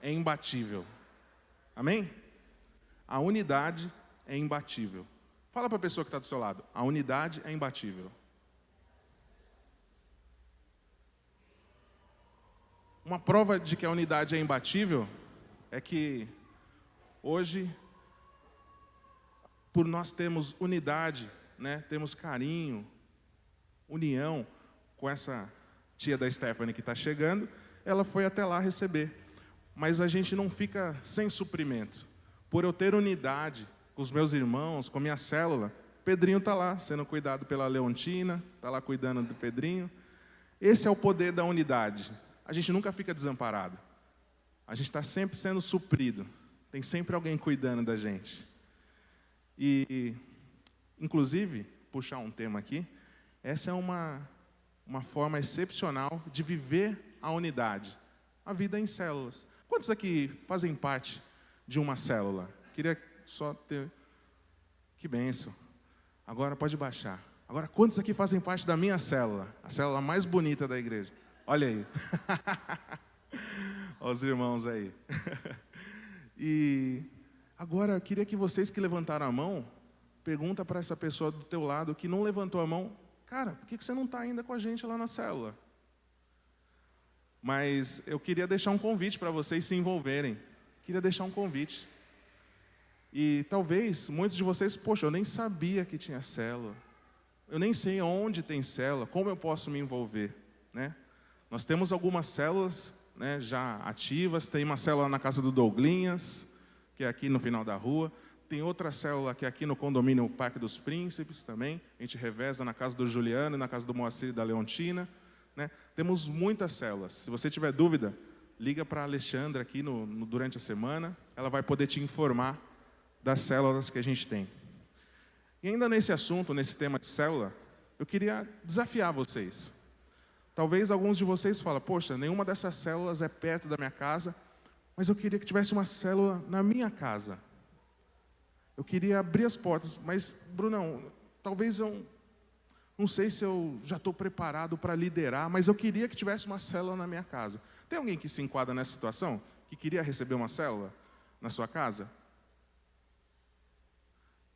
é imbatível. Amém? A unidade é imbatível. Fala para a pessoa que está do seu lado. A unidade é imbatível. Uma prova de que a unidade é imbatível é que hoje, por nós termos unidade, né, temos carinho, união com essa tia da Stephanie que está chegando, ela foi até lá receber. Mas a gente não fica sem suprimento. Por eu ter unidade com os meus irmãos, com a minha célula, Pedrinho está lá, sendo cuidado pela Leontina, está lá cuidando do Pedrinho. Esse é o poder da unidade. A gente nunca fica desamparado. A gente está sempre sendo suprido. Tem sempre alguém cuidando da gente. E, inclusive, puxar um tema aqui, essa é uma forma excepcional de viver a unidade. A vida em células. Quantos aqui fazem parte de uma célula? Queria só ter... Que bênção. Agora pode baixar. Agora, quantos aqui fazem parte da minha célula? A célula mais bonita da igreja. Olha aí. Olha os irmãos aí. E agora, eu queria que vocês que levantaram a mão, pergunta para essa pessoa do teu lado que não levantou a mão, cara, por que você não está ainda com a gente lá na célula? Mas eu queria deixar um convite para vocês se envolverem. Queria deixar um convite. E talvez muitos de vocês, poxa, eu nem sabia que tinha célula. Eu nem sei onde tem célula, como eu posso me envolver, né? Nós temos algumas células, né, já ativas. Tem uma célula na casa do Douglinhas, que é aqui no final da rua. Tem outra célula que é aqui no condomínio Parque dos Príncipes também. A gente reveza na casa do Juliano e na casa do Moacir e da Leontina, né? Temos muitas células. Se você tiver dúvida, liga para a Alexandra aqui durante a semana. Ela vai poder te informar das células que a gente tem. E ainda nesse assunto, nesse tema de célula, eu queria desafiar vocês. Talvez alguns de vocês falem, poxa, nenhuma dessas células é perto da minha casa, mas eu queria que tivesse uma célula na minha casa. Eu queria abrir as portas, mas, Brunão, talvez eu não sei se eu já estou preparado para liderar, mas eu queria que tivesse uma célula na minha casa. Tem alguém que se enquadra nessa situação? Que queria receber uma célula na sua casa?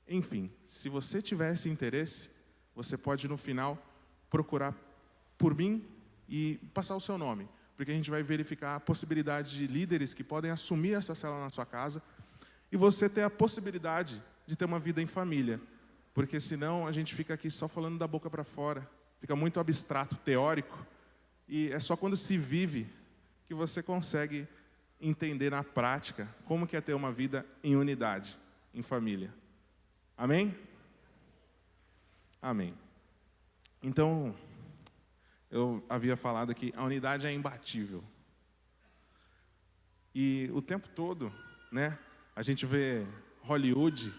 Enfim, se você tiver esse interesse, você pode no final procurar por mim e passar o seu nome, porque a gente vai verificar a possibilidade de líderes que podem assumir essa célula na sua casa e você ter a possibilidade de ter uma vida em família, porque senão a gente fica aqui só falando da boca para fora, fica muito abstrato, teórico, e é só quando se vive que você consegue entender na prática como que é ter uma vida em unidade, em família. Amém? Amém. Então, eu havia falado que a unidade é imbatível. E o tempo todo, né, a gente vê Hollywood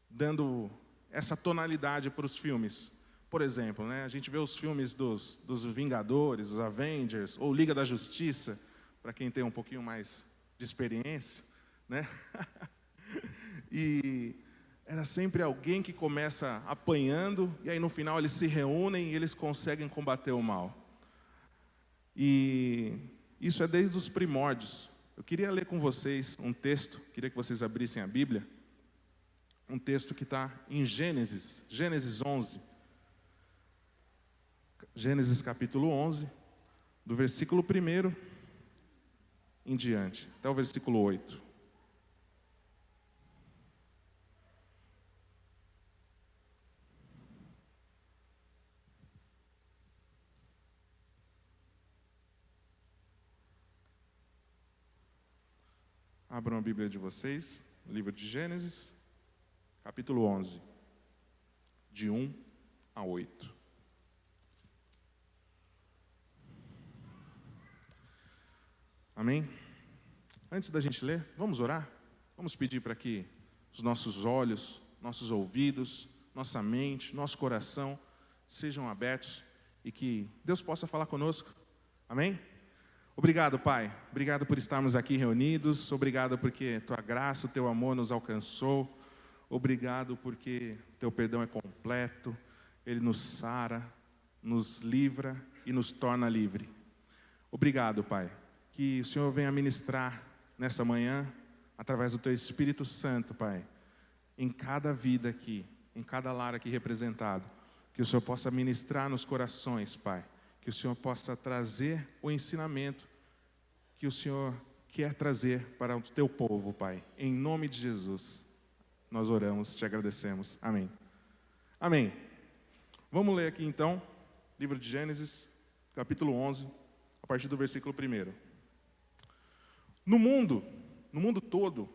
dando essa tonalidade para os filmes. Por exemplo, né, a gente vê os filmes dos Vingadores, os Avengers, ou Liga da Justiça, para quem tem um pouquinho mais de experiência, né? E era sempre alguém que começa apanhando, e aí no final eles se reúnem e eles conseguem combater o mal. E isso é desde os primórdios. Eu queria ler com vocês um texto, queria que vocês abrissem a Bíblia, um texto que está em Gênesis 11. Gênesis capítulo 11, do versículo 1 em diante, até o versículo 8. Abram a Bíblia de vocês, livro de Gênesis, capítulo 11, de 1 a 8. Amém? Antes da gente ler, vamos orar? Vamos pedir para que os nossos olhos, nossos ouvidos, nossa mente, nosso coração sejam abertos e que Deus possa falar conosco. Amém? Obrigado, Pai. Obrigado por estarmos aqui reunidos. Obrigado porque Tua graça, o Teu amor nos alcançou. Obrigado porque Teu perdão é completo. Ele nos sara, nos livra e nos torna livre. Obrigado, Pai. Que que o Senhor venha ministrar nessa manhã, através do Teu Espírito Santo, Pai, em cada vida aqui, em cada lar aqui representado, que o Senhor possa ministrar nos corações, Pai, que o Senhor possa trazer o ensinamento que o Senhor quer trazer para o Teu povo, Pai, em nome de Jesus, nós oramos, te agradecemos, amém. Amém. Vamos ler aqui então, livro de Gênesis, capítulo 11, a partir do versículo 1. No mundo todo,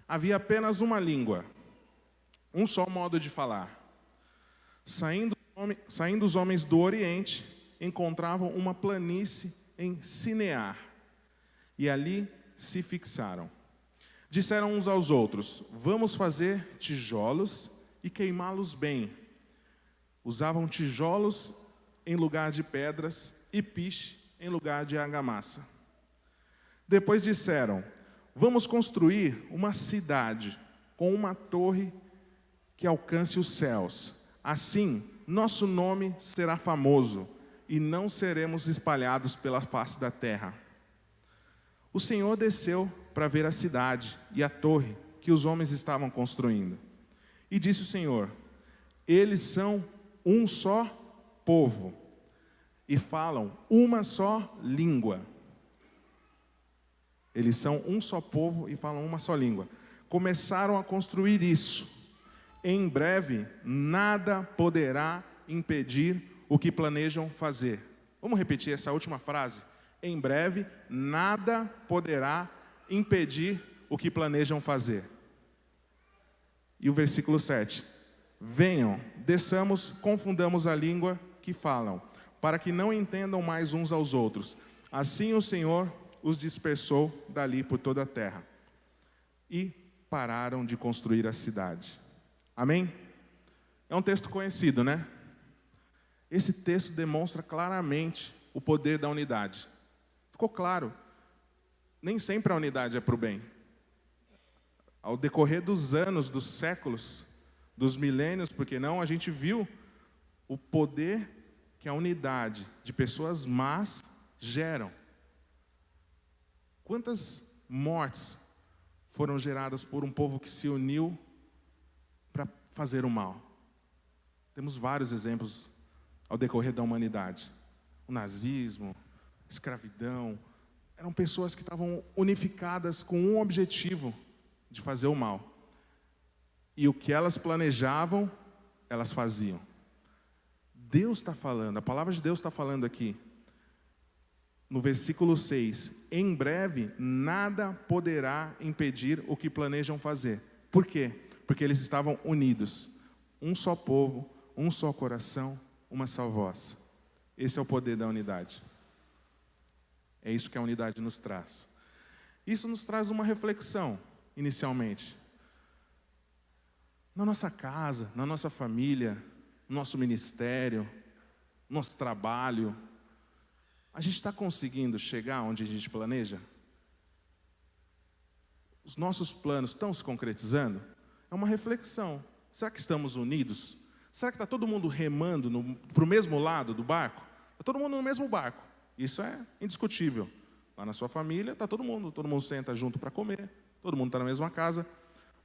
havia apenas uma língua, um só modo de falar. Saindo os homens do Oriente, encontravam uma planície em Sinear, e ali se fixaram. Disseram uns aos outros: vamos fazer tijolos e queimá-los bem. Usavam tijolos em lugar de pedras e piche em lugar de argamassa. Depois disseram: vamos construir uma cidade com uma torre que alcance os céus. Assim, nosso nome será famoso e não seremos espalhados pela face da terra. O Senhor desceu para ver a cidade e a torre que os homens estavam construindo. E disse o Senhor: eles são um só povo e falam uma só língua. Eles são um só povo e falam uma só língua. Começaram a construir isso. Em breve, nada poderá impedir o que planejam fazer. Vamos repetir essa última frase? Em breve, nada poderá impedir o que planejam fazer. E o versículo 7. Venham, desçamos, confundamos a língua que falam, para que não entendam mais uns aos outros. Assim o Senhor os dispersou dali por toda a terra. E pararam de construir a cidade. Amém? É um texto conhecido, né? Esse texto demonstra claramente o poder da unidade. Ficou claro, nem sempre a unidade é para o bem. Ao decorrer dos anos, dos séculos, dos milênios, porque não, a gente viu o poder que a unidade de pessoas más geram. Quantas mortes foram geradas por um povo que se uniu para fazer o mal? Temos vários exemplos ao decorrer da humanidade. O nazismo, a escravidão, eram pessoas que estavam unificadas com um objetivo de fazer o mal. E o que elas planejavam, elas faziam. Deus está falando, a palavra de Deus está falando aqui, no versículo 6, em breve nada poderá impedir o que planejam fazer. Por quê? Porque eles estavam unidos. Um só povo, um só coração, uma só voz. Esse é o poder da unidade. É isso que a unidade nos traz. Isso nos traz uma reflexão, inicialmente. Na nossa casa, na nossa família, no nosso ministério, no nosso trabalho, a gente está conseguindo chegar onde a gente planeja? Os nossos planos estão se concretizando? É uma reflexão. Será que estamos unidos? Será que está todo mundo remando para o mesmo lado do barco? Está todo mundo no mesmo barco. Isso é indiscutível. Lá na sua família está todo mundo senta junto para comer, todo mundo está na mesma casa.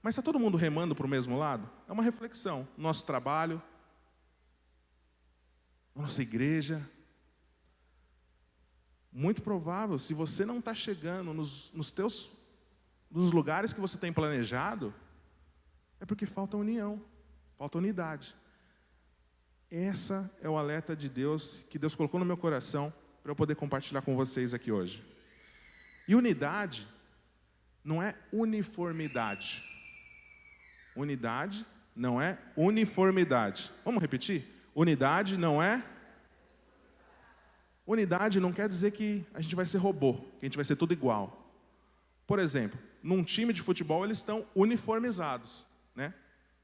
Mas está todo mundo remando para o mesmo lado? É uma reflexão. Nosso trabalho, nossa igreja. Muito provável, se você não está chegando nos lugares que você tem planejado, é porque falta união, falta unidade. Essa é o alerta de Deus, que Deus colocou no meu coração, para eu poder compartilhar com vocês aqui hoje. E unidade não é uniformidade. Unidade não é uniformidade. Vamos repetir? Unidade não é... Unidade não quer dizer que a gente vai ser robô, que a gente vai ser tudo igual. Por exemplo, num time de futebol eles estão uniformizados, né?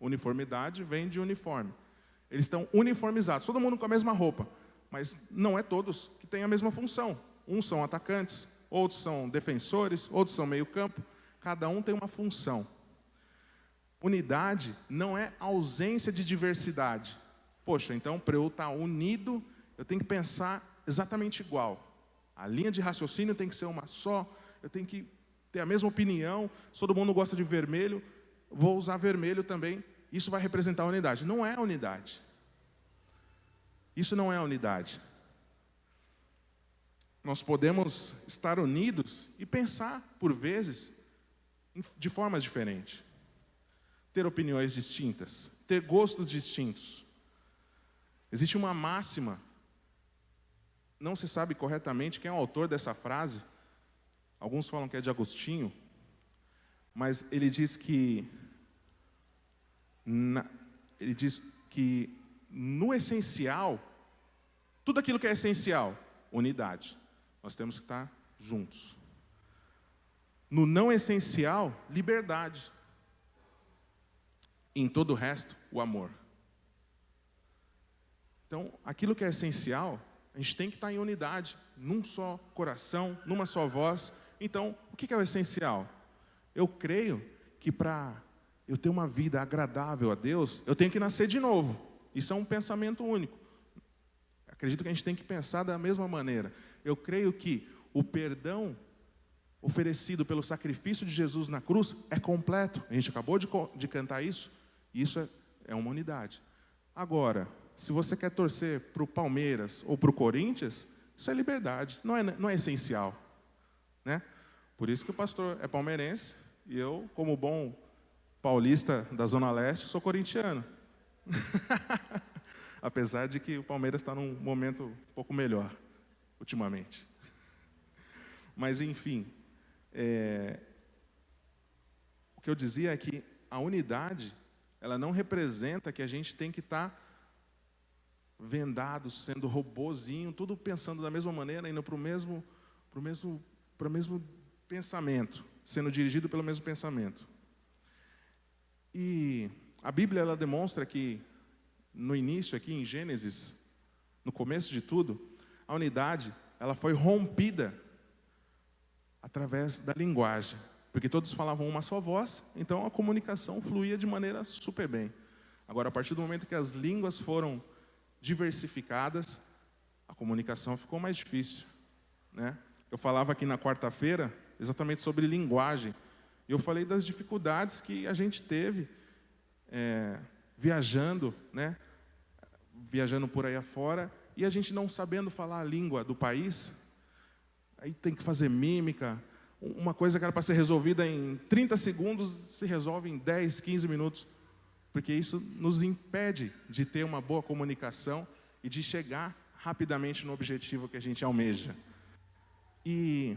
Uniformidade vem de uniforme. Eles estão uniformizados, todo mundo com a mesma roupa, mas não é todos que têm a mesma função. Uns são atacantes, outros são defensores, outros são meio-campo. Cada um tem uma função. Unidade não é ausência de diversidade. Poxa, então para eu estar unido, eu tenho que pensar exatamente igual. A linha de raciocínio tem que ser uma só, eu tenho que ter a mesma opinião, se todo mundo gosta de vermelho, vou usar vermelho também, isso vai representar a unidade. Não é a unidade. Isso não é a unidade. Nós podemos estar unidos e pensar, por vezes, de formas diferentes. Ter opiniões distintas, ter gostos distintos. Existe uma máxima, não se sabe corretamente quem é o autor dessa frase, alguns falam que é de Agostinho, mas ele diz que no essencial, tudo aquilo que é essencial, unidade. Nós temos que estar juntos. No não essencial, liberdade. E em todo o resto, o amor. Então, aquilo que é essencial, a gente tem que estar em unidade, num só coração, numa só voz. Então, o que é o essencial? Eu creio que para eu ter uma vida agradável a Deus, eu tenho que nascer de novo. Isso é um pensamento único. Acredito que a gente tem que pensar da mesma maneira. Eu creio que o perdão oferecido pelo sacrifício de Jesus na cruz é completo. A gente acabou de cantar isso. E isso é uma unidade. Agora, se você quer torcer para o Palmeiras ou para o Corinthians, isso é liberdade, não é essencial, né? Por isso que o pastor é palmeirense e eu, como bom paulista da Zona Leste, sou corintiano. Apesar de que o Palmeiras está num momento um pouco melhor, ultimamente. Mas, enfim, o que eu dizia é que a unidade, ela não representa que a gente tem que estar vendados, sendo robozinho, tudo pensando da mesma maneira, indo para o mesmo pensamento, sendo dirigido pelo mesmo pensamento. E a Bíblia, ela demonstra que, no início aqui em Gênesis, no começo de tudo, a unidade, ela foi rompida através da linguagem, porque todos falavam uma só voz, então a comunicação fluía de maneira super bem. Agora, a partir do momento que as línguas foram diversificadas, a comunicação ficou mais difícil, né? Eu falava aqui na quarta-feira exatamente sobre linguagem, e eu falei das dificuldades que a gente teve viajando, né? Viajando por aí afora, e a gente não sabendo falar a língua do país, aí tem que fazer mímica, uma coisa que era para ser resolvida em 30 segundos, se resolve em 10, 15 minutos, porque isso nos impede de ter uma boa comunicação e de chegar rapidamente no objetivo que a gente almeja. E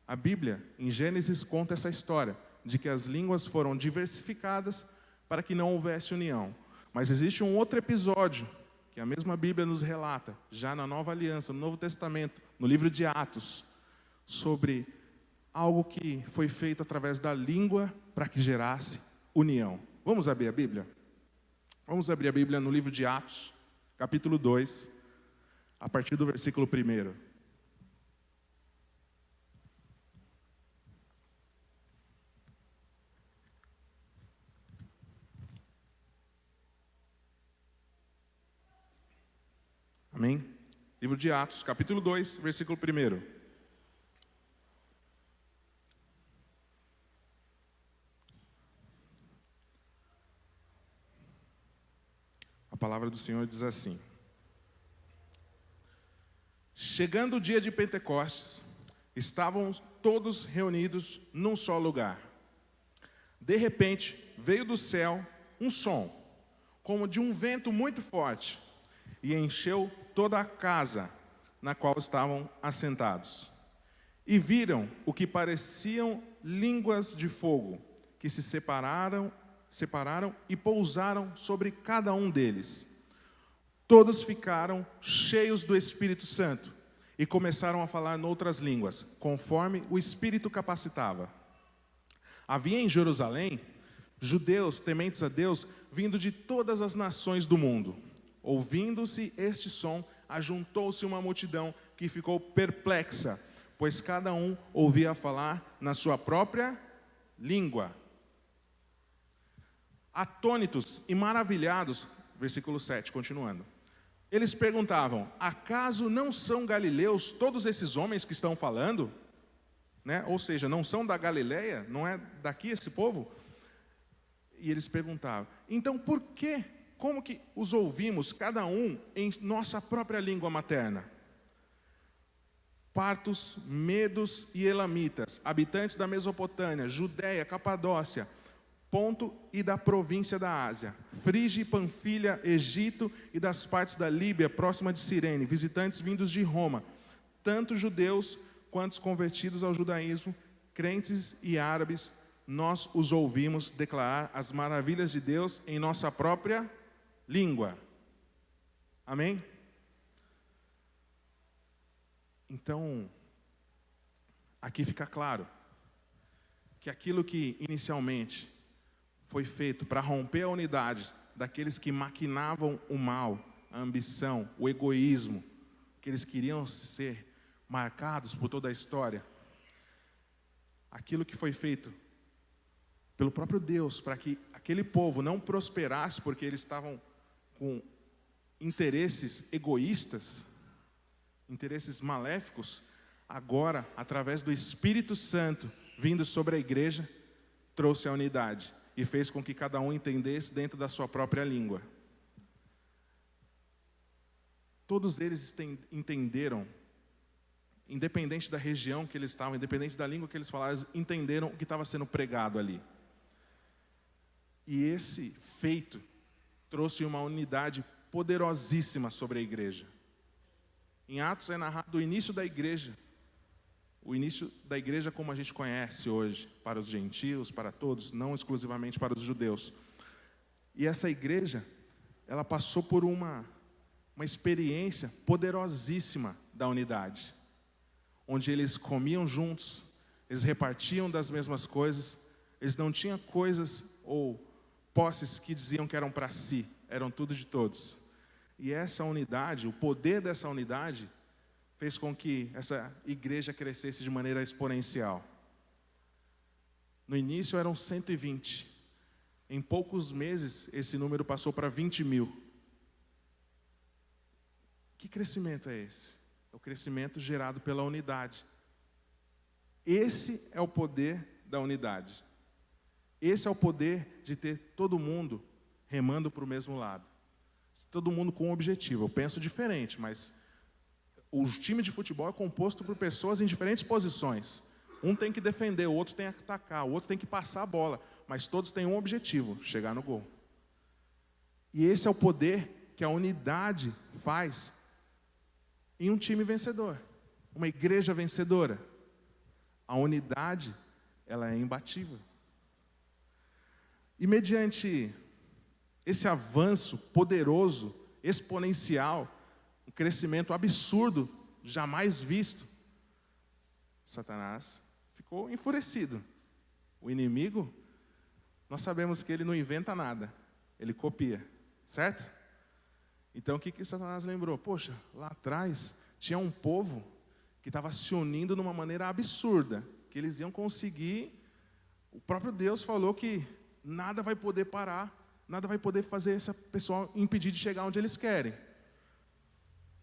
a Bíblia, em Gênesis, conta essa história, de que as línguas foram diversificadas para que não houvesse união. Mas existe um outro episódio, que a mesma Bíblia nos relata, já na Nova Aliança, no Novo Testamento, no livro de Atos, sobre algo que foi feito através da língua para que gerasse união. Vamos abrir a Bíblia? Vamos abrir a Bíblia no livro de Atos, capítulo 2, a partir do versículo 1. Amém? Livro de Atos, capítulo 2, versículo 1. A palavra do Senhor diz assim: chegando o dia de Pentecostes, estavam todos reunidos num só lugar. De repente, veio do céu um som, como de um vento muito forte, e encheu toda a casa na qual estavam assentados. E viram o que pareciam línguas de fogo, que se separaram e pousaram sobre cada um deles. Todos ficaram cheios do Espírito Santo e começaram a falar noutras línguas, conforme o Espírito capacitava. Havia em Jerusalém judeus tementes a Deus, vindo de todas as nações do mundo. Ouvindo-se este som, ajuntou-se uma multidão que ficou perplexa, pois cada um ouvia falar na sua própria língua. Atônitos e maravilhados, versículo 7, continuando. Eles perguntavam: acaso não são galileus todos esses homens que estão falando? Né? Ou seja, não são da Galileia? Não é daqui esse povo? E eles perguntavam: então por que? Como que os ouvimos, cada um em nossa própria língua materna? Partos, medos e elamitas, habitantes da Mesopotâmia, Judéia, Capadócia, Ponto e da província da Ásia, Frígia e Panfilha, Egito e das partes da Líbia, próxima de Cirene, visitantes vindos de Roma, tanto judeus quanto os convertidos ao judaísmo, crentes e árabes, nós os ouvimos declarar as maravilhas de Deus em nossa própria língua. Amém? Então, aqui fica claro que aquilo que inicialmente foi feito para romper a unidade daqueles que maquinavam o mal, a ambição, o egoísmo, que eles queriam ser marcados por toda a história, aquilo que foi feito pelo próprio Deus para que aquele povo não prosperasse porque eles estavam com interesses egoístas, interesses maléficos, agora, através do Espírito Santo vindo sobre a igreja, trouxe a unidade e fez com que cada um entendesse dentro da sua própria língua. Todos eles entenderam, independente da região que eles estavam, independente da língua que eles falavam, eles entenderam o que estava sendo pregado ali. E esse feito trouxe uma unidade poderosíssima sobre a igreja. Em Atos é narrado o início da igreja como a gente conhece hoje, para os gentios, para todos, não exclusivamente para os judeus. E essa igreja, ela passou por uma experiência poderosíssima da unidade, onde eles comiam juntos, eles repartiam das mesmas coisas, eles não tinham coisas ou posses que diziam que eram para si, eram tudo de todos. E essa unidade, o poder dessa unidade, fez com que essa igreja crescesse de maneira exponencial. No início eram 120. Em poucos meses, esse número passou para 20 mil. Que crescimento é esse? É o crescimento gerado pela unidade. Esse é o poder da unidade. Esse é o poder de ter todo mundo remando para o mesmo lado. Todo mundo com um objetivo. Eu penso diferente, mas o time de futebol é composto por pessoas em diferentes posições. Um tem que defender, o outro tem que atacar, o outro tem que passar a bola. Mas todos têm um objetivo: chegar no gol. E esse é o poder que a unidade faz em um time vencedor, uma igreja vencedora. A unidade, ela é imbatível. E mediante esse avanço poderoso, exponencial, um crescimento absurdo, jamais visto, Satanás ficou enfurecido. O inimigo, nós sabemos que ele não inventa nada, ele copia, certo? Então o que Satanás lembrou? Poxa, lá atrás tinha um povo que estava se unindo de uma maneira absurda, que eles iam conseguir. O próprio Deus falou que nada vai poder parar, nada vai poder fazer esse pessoal impedir de chegar onde eles querem.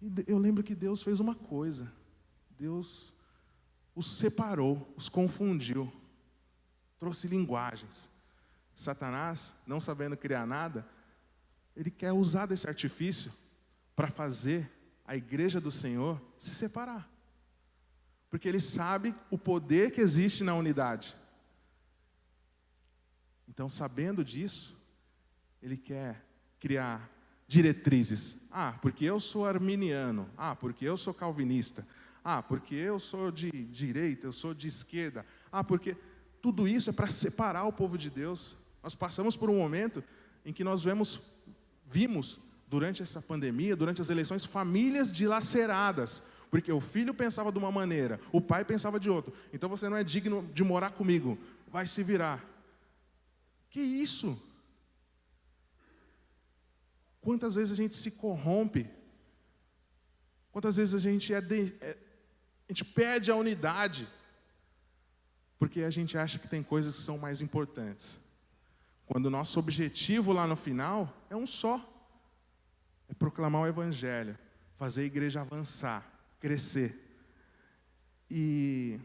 E eu lembro que Deus fez uma coisa. Deus os separou, os confundiu, trouxe linguagens. Satanás, não sabendo criar nada, ele quer usar desse artifício para fazer a igreja do Senhor se separar. Porque ele sabe o poder que existe na unidade. Então, sabendo disso, ele quer criar diretrizes. Porque eu sou arminiano. Porque eu sou calvinista. Porque eu sou de direita, eu sou de esquerda. Porque tudo isso é para separar o povo de Deus. Nós passamos por um momento em que nós vimos, durante essa pandemia, durante as eleições, famílias dilaceradas. Porque o filho pensava de uma maneira, o pai pensava de outra. Então você não é digno de morar comigo, vai se virar. Que isso? Quantas vezes a gente se corrompe? Quantas vezes a gente perde a unidade? Porque a gente acha que tem coisas que são mais importantes. Quando o nosso objetivo lá no final é um só. é proclamar o Evangelho, fazer a igreja avançar, crescer. E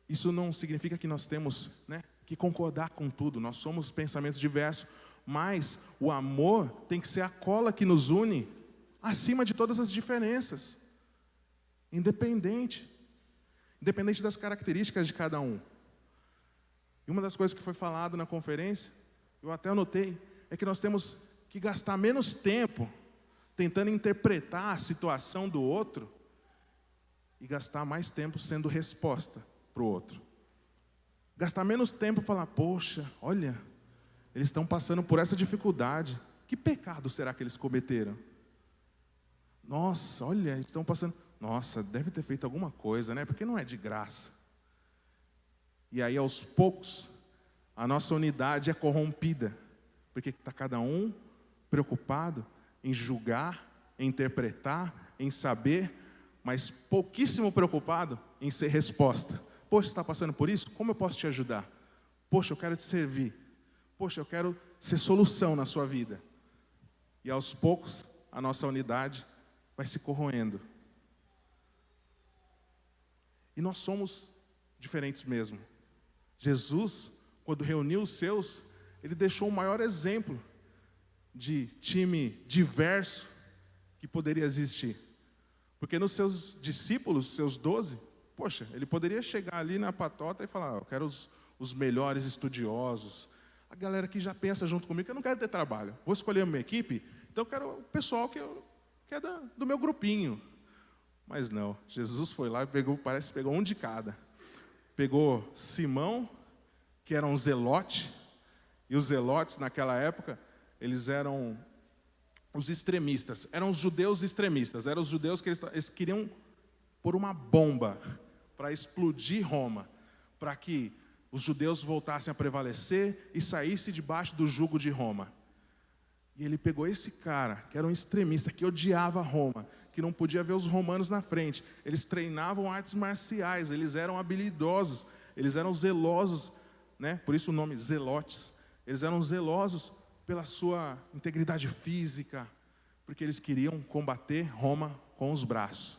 isso não significa que nós temos, que concordar com tudo. Nós somos pensamentos diversos, mas o amor tem que ser a cola que nos une acima de todas as diferenças. Independente das características de cada um. E uma das coisas que foi falado na conferência, eu até anotei, é que nós temos que gastar menos tempo tentando interpretar a situação do outro e gastar mais tempo sendo resposta para o outro. Gastar menos tempo e falar, poxa, olha, eles estão passando por essa dificuldade. Que pecado será que eles cometeram? Nossa, olha, eles estão passando... Nossa, deve ter feito alguma coisa, porque não é de graça. E aí, aos poucos, a nossa unidade é corrompida, porque está cada um preocupado em julgar, em interpretar, em saber, mas pouquíssimo preocupado em ser resposta. Poxa, você está passando por isso? Como eu posso te ajudar? Poxa, eu quero te servir. Poxa, eu quero ser solução na sua vida. E aos poucos, a nossa unidade vai se corroendo. E nós somos diferentes mesmo. Jesus, quando reuniu os seus, ele deixou o maior exemplo de time diverso que poderia existir. Porque nos seus discípulos, seus 12, poxa, ele poderia chegar ali na patota e falar, eu quero os melhores estudiosos, a galera que já pensa junto comigo, que eu não quero ter trabalho. Vou escolher uma equipe, então eu quero o pessoal que é do meu grupinho. Mas não, Jesus foi lá e pegou um de cada. Pegou Simão, que era um zelote, e os zelotes naquela época, eles eram os extremistas, eram os judeus extremistas, eram os judeus que eles queriam pôr uma bomba para explodir Roma, para que os judeus voltassem a prevalecer e saíssem debaixo do jugo de Roma. E ele pegou esse cara, que era um extremista, que odiava Roma, que não podia ver os romanos na frente. Eles treinavam artes marciais, eles eram habilidosos, eles eram zelosos, por isso o nome zelotes. Eles eram zelosos pela sua integridade física, porque eles queriam combater Roma com os braços.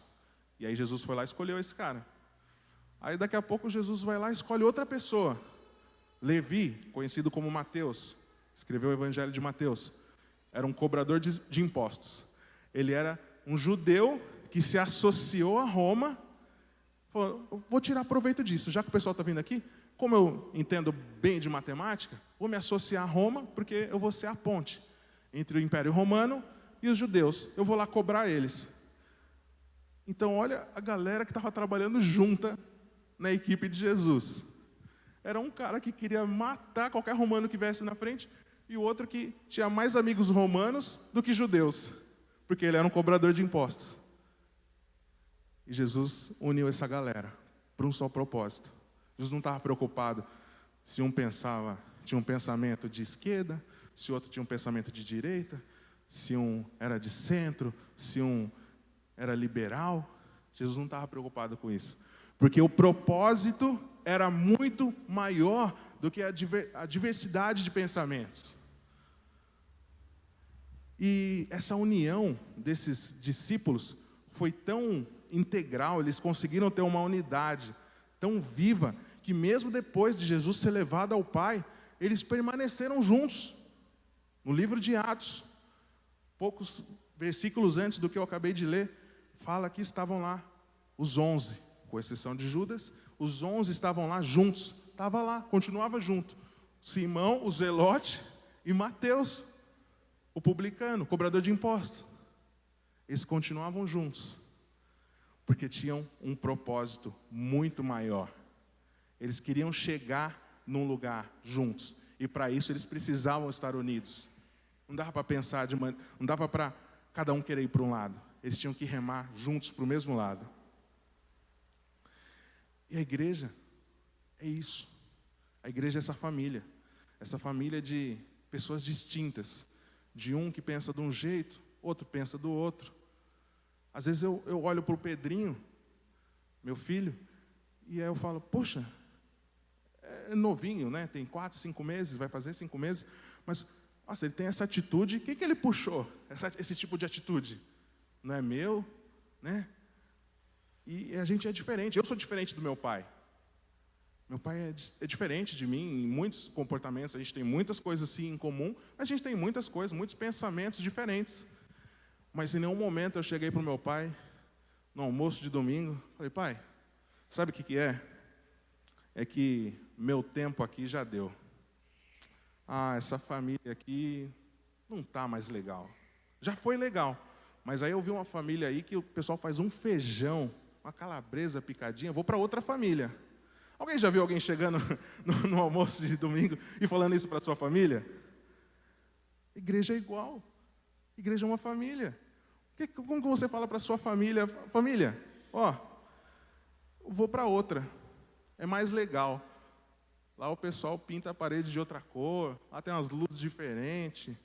E aí Jesus foi lá e escolheu esse cara. Aí daqui a pouco Jesus vai lá e escolhe outra pessoa. Levi, conhecido como Mateus, escreveu o Evangelho de Mateus. Era um cobrador de impostos. Ele era um judeu que se associou a Roma. Falou, eu vou tirar proveito disso. Já que o pessoal está vindo aqui, como eu entendo bem de matemática, vou me associar a Roma, porque eu vou ser a ponte entre o Império Romano e os judeus. Eu vou lá cobrar eles. Então, olha a galera que estava trabalhando junta na equipe de Jesus. Era um cara que queria matar qualquer romano que viesse na frente, e o outro que tinha mais amigos romanos do que judeus, porque ele era um cobrador de impostos. E Jesus uniu essa galera para um só propósito. Jesus não estava preocupado se um tinha um pensamento de esquerda, se o outro tinha um pensamento de direita, se um era de centro, se um era liberal. Jesus não estava preocupado com isso, porque o propósito era muito maior do que a diversidade de pensamentos. E essa união desses discípulos foi tão integral, eles conseguiram ter uma unidade tão viva, que mesmo depois de Jesus ser levado ao Pai, eles permaneceram juntos. No livro de Atos, poucos versículos antes do que eu acabei de ler, fala que estavam lá os 11, com exceção de Judas, os 11 estavam lá juntos, estava lá, continuava junto. Simão, o zelote, e Mateus, o publicano, o cobrador de impostos. Eles continuavam juntos, porque tinham um propósito muito maior. Eles queriam chegar num lugar juntos, e para isso eles precisavam estar unidos. Não dava para pensar, não dava para cada um querer ir para um lado. Eles tinham que remar juntos para o mesmo lado. E a igreja é isso. A igreja é essa família de pessoas distintas, de um que pensa de um jeito, outro pensa do outro. Às vezes eu olho para o Pedrinho, meu filho, e aí eu falo, poxa, é novinho, tem 4, 5 meses, vai fazer 5 meses, mas Nossa, ele tem essa atitude, o que ele puxou? Esse tipo de atitude? Não é meu, né? E a gente é diferente, eu sou diferente do meu pai. Meu pai é diferente de mim em muitos comportamentos, a gente tem muitas coisas assim em comum, mas a gente tem muitas coisas, muitos pensamentos diferentes. Mas em nenhum momento eu cheguei para o meu pai, no almoço de domingo, falei, pai, sabe o que é? É que meu tempo aqui já deu. Essa família aqui não está mais legal. Já foi legal, mas aí eu vi uma família aí que o pessoal faz um feijão, uma calabresa picadinha, vou para outra família. Alguém já viu alguém chegando no almoço de domingo e falando isso para a sua família? Igreja é igual. Igreja é uma família. Como que você fala para a sua família? Família, eu vou para outra. É mais legal. Lá o pessoal pinta a parede de outra cor. Lá tem umas luzes diferentes.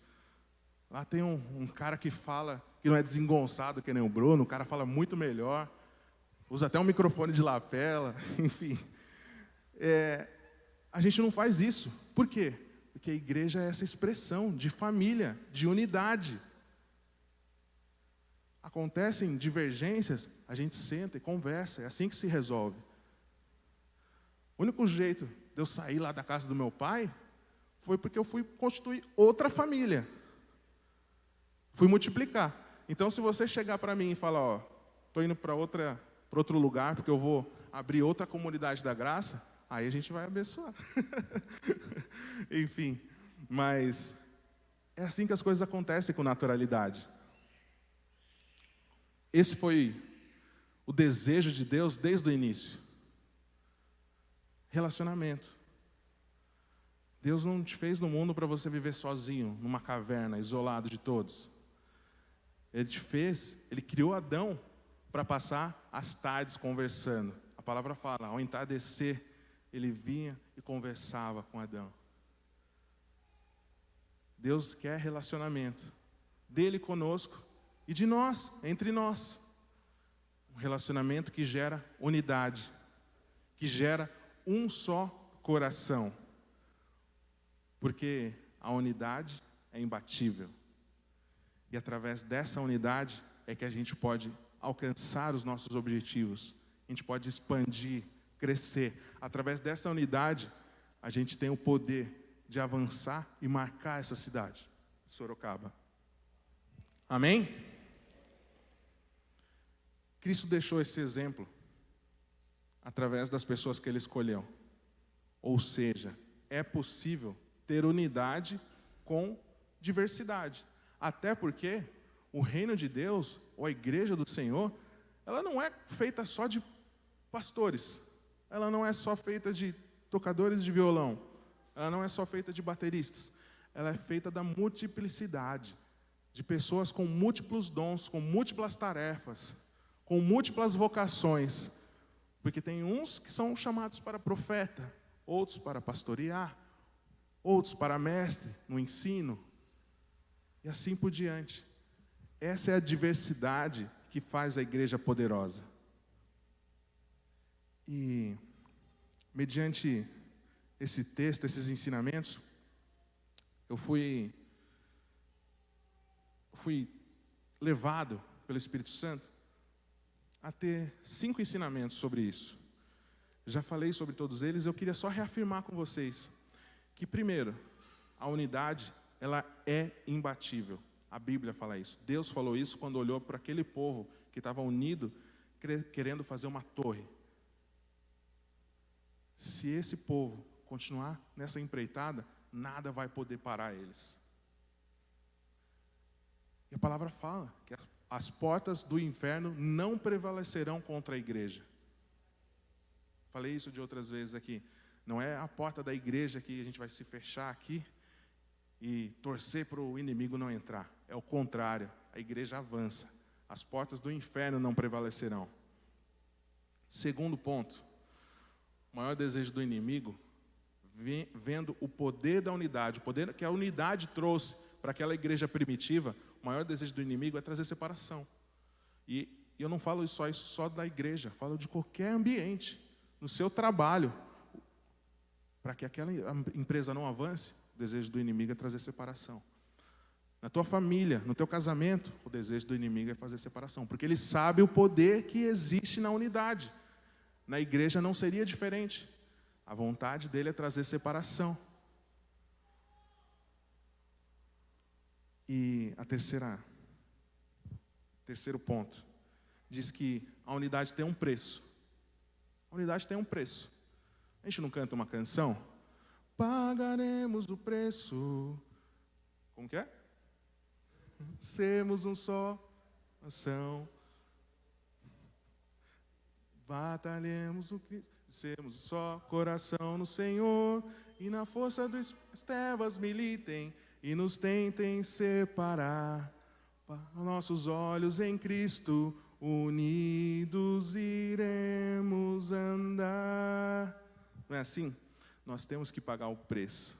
Lá tem um cara que fala, que não é desengonçado que nem o Bruno. O cara fala muito melhor. Usa até um microfone de lapela. Enfim. A gente não faz isso. Por quê? Porque a igreja é essa expressão de família, de unidade. Acontecem divergências, a gente senta e conversa, é assim que se resolve. O único jeito de eu sair lá da casa do meu pai foi porque eu fui constituir outra família. Fui multiplicar. Então, se você chegar para mim e falar, estou indo para outro lugar, porque eu vou abrir outra comunidade da graça, aí a gente vai abençoar. Enfim, mas é assim que as coisas acontecem com naturalidade. Esse foi o desejo de Deus desde o início. Relacionamento. Deus não te fez no mundo para você viver sozinho, numa caverna, isolado de todos. Ele criou Adão para passar as tardes conversando. A palavra fala, ao entardecer, ele vinha e conversava com Adão. Deus quer relacionamento dele conosco e de nós, entre nós. Um relacionamento que gera unidade, que gera um só coração. Porque a unidade é imbatível. E através dessa unidade é que a gente pode alcançar os nossos objetivos. A gente pode expandir, crescer. Através dessa unidade, a gente tem o poder de avançar e marcar essa cidade, Sorocaba. Amém? Cristo deixou esse exemplo através das pessoas que Ele escolheu. Ou seja, é possível ter unidade com diversidade. Até porque o reino de Deus, ou a igreja do Senhor, ela não é feita só de pastores. Ela não é só feita de tocadores de violão. Ela não é só feita de bateristas. Ela é feita da multiplicidade, de pessoas com múltiplos dons, com múltiplas tarefas, com múltiplas vocações. Porque tem uns que são chamados para profeta, outros para pastorear, outros para mestre no ensino, e assim por diante. Essa é a diversidade que faz a igreja poderosa. E, mediante esse texto, esses ensinamentos, eu fui levado pelo Espírito Santo a ter 5 ensinamentos sobre isso. Já falei sobre todos eles, eu queria só reafirmar com vocês que, primeiro, a unidade, ela é imbatível. A Bíblia fala isso. Deus falou isso quando olhou para aquele povo que estava unido, querendo fazer uma torre. Se esse povo continuar nessa empreitada, nada vai poder parar eles. E a palavra fala que as portas do inferno não prevalecerão contra a igreja. Falei isso de outras vezes aqui. Não é a porta da igreja que a gente vai se fechar aqui e torcer para o inimigo não entrar. É o contrário, a igreja avança. As portas do inferno não prevalecerão. Segundo ponto, o maior desejo do inimigo, vendo o poder da unidade, o poder que a unidade trouxe para aquela igreja primitiva, o maior desejo do inimigo é trazer separação. E eu não falo isso só da igreja, falo de qualquer ambiente, no seu trabalho. Para que aquela empresa não avance, o desejo do inimigo é trazer separação. Na tua família, no teu casamento, o desejo do inimigo é fazer separação, porque ele sabe o poder que existe na unidade. Na igreja não seria diferente. A vontade dele é trazer separação. E terceiro ponto, diz que a unidade tem um preço. A unidade tem um preço. A gente não canta uma canção? Pagaremos o preço. Como que é? Sermos um só nação. Batalhemos o Cristo. Sermos um só coração no Senhor. E na força das trevas militem. E nos tentem separar. Nossos olhos em Cristo, unidos iremos andar. Não é assim? Nós temos que pagar o preço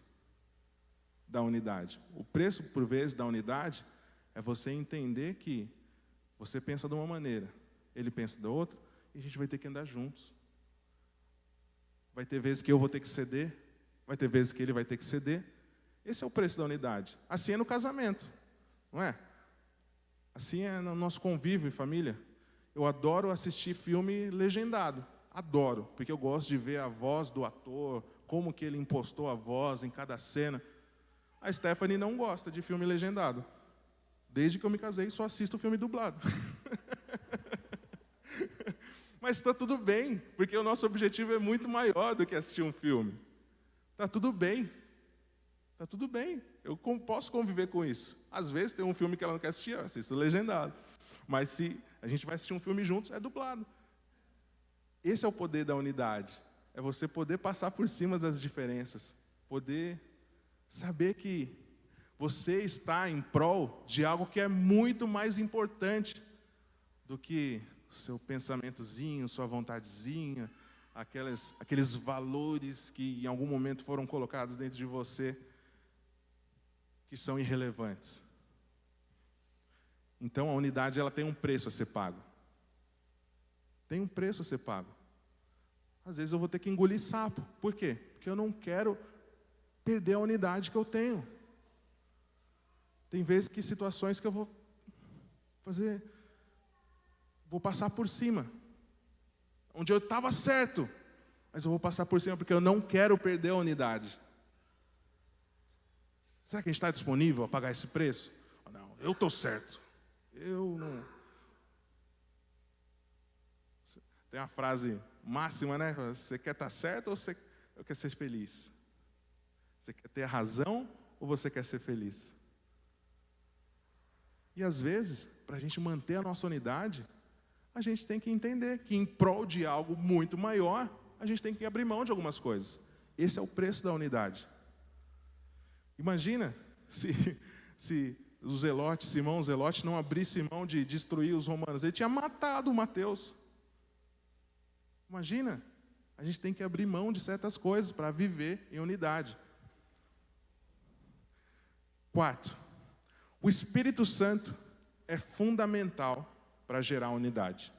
da unidade. O preço, por vezes, da unidade é você entender que você pensa de uma maneira, ele pensa da outra, e a gente vai ter que andar juntos. Vai ter vezes que eu vou ter que ceder, vai ter vezes que ele vai ter que ceder. Esse é o preço da unidade. Assim é no casamento, não é? Assim é no nosso convívio em família. Eu adoro assistir filme legendado. Adoro, porque eu gosto de ver a voz do ator, como que ele impostou a voz em cada cena. A Stephanie não gosta de filme legendado. Desde que eu me casei, só assisto filme dublado. Mas está tudo bem, porque o nosso objetivo é muito maior do que assistir um filme. Está tudo bem. Está tudo bem. Eu posso conviver com isso. Às vezes tem um filme que ela não quer assistir, eu assisto legendado. Mas se a gente vai assistir um filme juntos, é dublado. Esse é o poder da unidade. É você poder passar por cima das diferenças. Poder saber que você está em prol de algo que é muito mais importante do que seu pensamentozinho, sua vontadezinha, aqueles valores que em algum momento foram colocados dentro de você, que são irrelevantes. Então a unidade ela tem um preço a ser pago. Tem um preço a ser pago. Às vezes eu vou ter que engolir sapo. Por quê? Porque eu não quero perder a unidade que eu tenho. Tem vezes que situações que eu vou passar por cima. Onde eu estava certo, mas eu vou passar por cima porque eu não quero perder a unidade. Será que a gente está disponível a pagar esse preço? Não, eu estou certo. Eu não. Tem uma frase máxima, né? Você quer estar certo ou você quer ser feliz? Você quer ter a razão ou você quer ser feliz? E às vezes, para a gente manter a nossa unidade, a gente tem que entender que em prol de algo muito maior, a gente tem que abrir mão de algumas coisas. Esse é o preço da unidade. Imagina se o Zelote, Simão Zelote, não abrisse mão de destruir os romanos. Ele tinha matado o Mateus. Imagina, a gente tem que abrir mão de certas coisas para viver em unidade. 4, o Espírito Santo é fundamental para gerar unidade.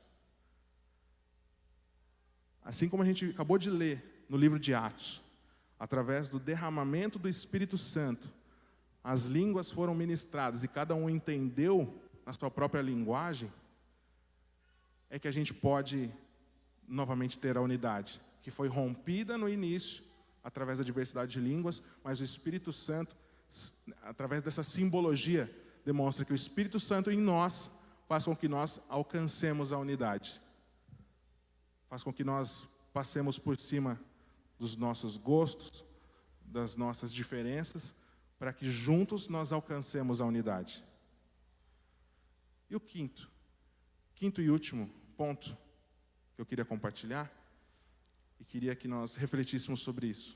Assim como a gente acabou de ler no livro de Atos, através do derramamento do Espírito Santo, as línguas foram ministradas e cada um entendeu na sua própria linguagem, é que a gente pode novamente ter a unidade, que foi rompida no início, através da diversidade de línguas, mas o Espírito Santo, através dessa simbologia, demonstra que o Espírito Santo em nós faz com que nós alcancemos a unidade. Faz com que nós passemos por cima dos nossos gostos, das nossas diferenças, para que juntos nós alcancemos a unidade. E o quinto e último ponto que eu queria compartilhar, e queria que nós refletíssemos sobre isso.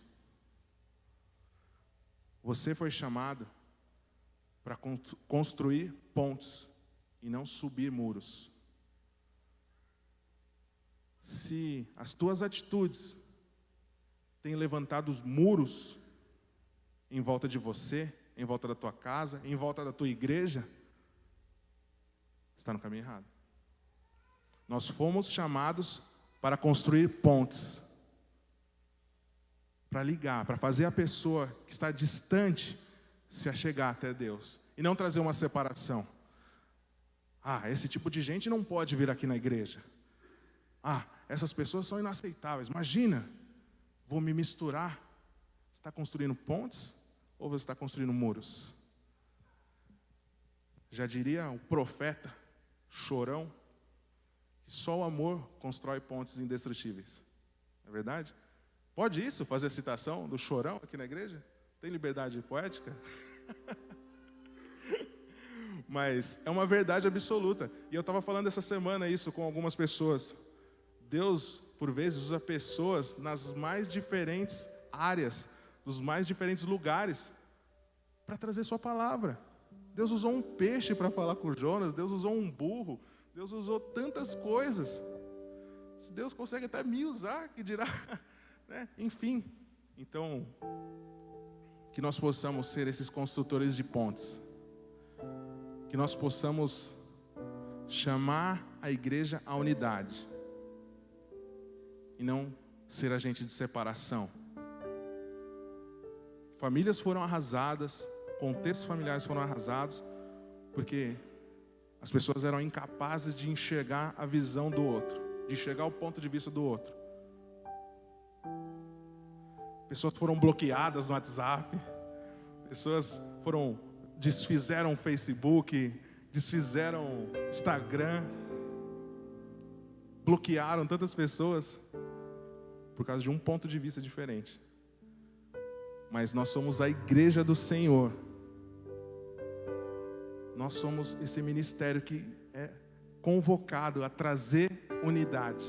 Você foi chamado para construir pontes e não subir muros. Se as tuas atitudes têm levantado os muros em volta de você, em volta da tua casa, em volta da tua igreja, está no caminho errado. Nós fomos chamados para construir pontes, para ligar, para fazer a pessoa que está distante se achegar até Deus e não trazer uma separação. Esse tipo de gente não pode vir aqui na igreja. Essas pessoas são inaceitáveis. Imagina, vou me misturar. Você está construindo pontes ou você está construindo muros? Já diria o profeta Chorão, que só o amor constrói pontes indestrutíveis. É verdade? Pode isso, fazer citação do Chorão aqui na igreja? Tem liberdade poética? Mas é uma verdade absoluta. E eu estava falando essa semana isso com algumas pessoas. Deus, por vezes, usa pessoas nas mais diferentes áreas, nos mais diferentes lugares, para trazer sua palavra. Deus usou um peixe para falar com Jonas, Deus usou um burro, Deus usou tantas coisas. Se Deus consegue até me usar, que dirá, né? Enfim. Então, que nós possamos ser esses construtores de pontes. Que nós possamos chamar a igreja à unidade. E não ser agente de separação. Famílias foram arrasadas, contextos familiares foram arrasados, porque as pessoas eram incapazes de enxergar a visão do outro, de enxergar o ponto de vista do outro. Pessoas foram bloqueadas no WhatsApp, pessoas desfizeram o Facebook, desfizeram Instagram, bloquearam tantas pessoas por causa de um ponto de vista diferente. Mas nós somos a igreja do Senhor. Nós somos esse ministério que é convocado a trazer unidade.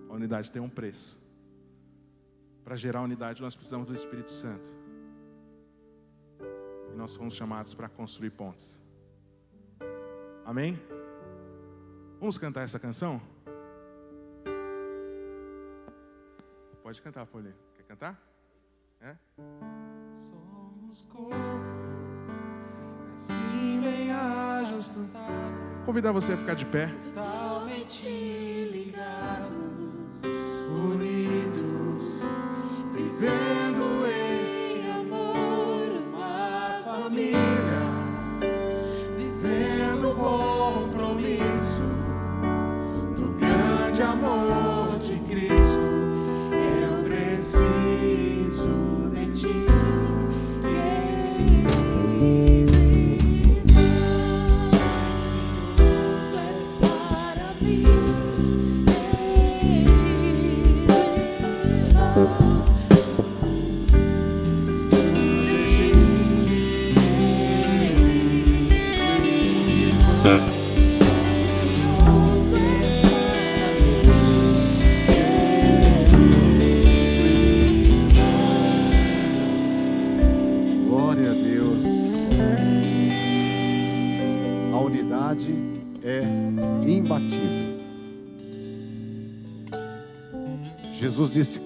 A unidade tem um preço. Para gerar unidade, nós precisamos do Espírito Santo. E nós fomos chamados para construir pontes. Amém? Vamos cantar essa canção? Pode cantar, Paulinho. Quer cantar? É? Somos corpos, assim bem ajustados, Convidar você a ficar de pé. totalmente ligados, unidos, vivendo em amor, uma família, vivendo o compromisso do grande amor de Cristo. Eu preciso de ti. Glória a Deus. A unidade é imbatível. Jesus disse: